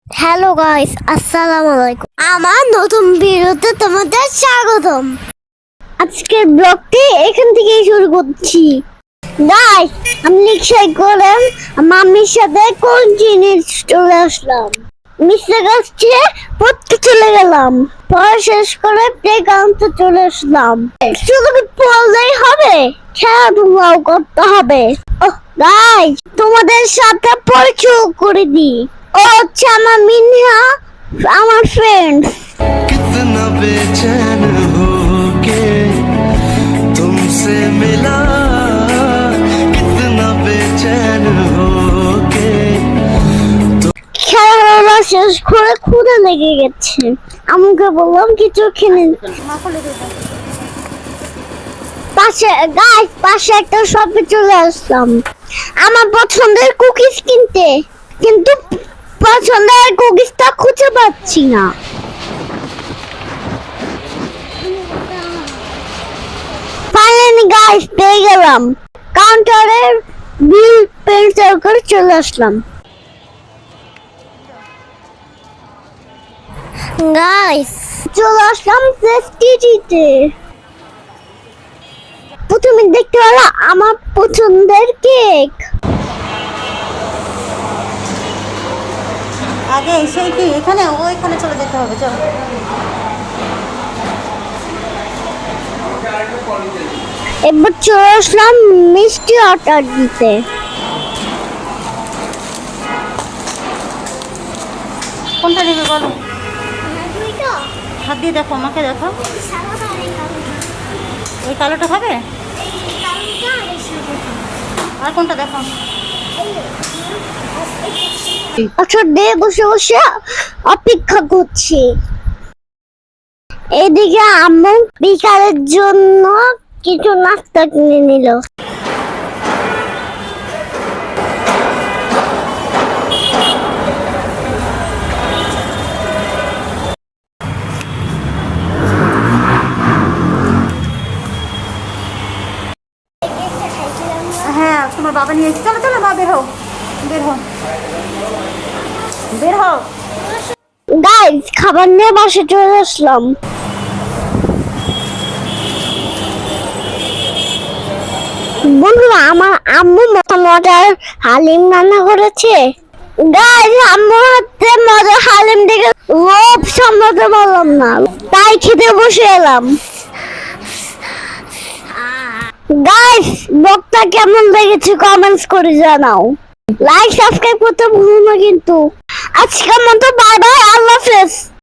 Hello guys, আসসালামু আলাইকুম। আমার নতুন ভিডিওতে তোমাদের স্বাগতম। আজকের ব্লগটি এখান থেকেই শুরু করছি। গাইস, আমি রিক্সায় করে মাম্মির সাথে কোন জিনিস চলে আসলাম। মিস্টার কাছে পড়তে চলে গেলাম। পড়া শেষ করে প্লেগ্রাউন্ডে চলে আসলাম। শুধু কি পড়লেই হবে? খেলাধুলাও করতে হবে। ওহ গাইস, তোমাদের সাথে পরিচয় করে দিই। ও হচ্ছে আমার মিনহা, আমার ফ্রেন্ড। कितना बेचैन हो के तुमसे मिला कितना बेचैन हो के খেলাধুলা শেষ করে ক্ষুধা লেগে গেছে। আমাকে বললাম কিছু খেয়ে পাশে একটা শপে চলে আসলাম আমার পছন্দের কুকিজ কিনতে, কিন্তু পছন্দের কুকিজটা খুঁজে পাচ্ছি না। ফাইনালি গাইস পেয়ে গেলাম। কাউন্টারে বিল পেন্সিল করে চলে আসলাম। গাইস চলে আসলাম প্রেস্টিজিতে। প্রথমে দেখতে পেলাম আমার পছন্দের কেক। আগে সেই কি এখানে ওইখানে চলে যেতে হবে, চল। এবার চলে আসলাম মিষ্টি অর্ডার দিতে। কোনটা নেবে বলো, হাত দিয়ে দেখো, আমাকে দেখো। ওই কালোটা খাবে? আর কোনটা দেখো। আচ্ছা দিয়ে বসে বসে অপেক্ষা করছি। এদিকে আম্মু বিকালের জন্য কিছু নাস্তা কিনে নিল। হ্যাঁ, তোমার বাবা নিয়ে এসে, চলো চলো মা, বের হও, বের হও, বের হও। গাইস খাবার নিয়ে বাসে চলে আসলাম। বন্ধুরা, আমার আম্মু মজার হালিম রান্না করেছে। গাইস আম্মু হাতে মজার হালিম দেখে লোভ সামলাতে পারলাম না, তাই খেতে বসে এলাম। গাইস ব্লগটা কেমন লেগেছে কমেন্টস করে জানাও। লাইক সাবস্ক্রাইব করতে ভুলো না কিন্তু। আজকের মতো বাই বাই।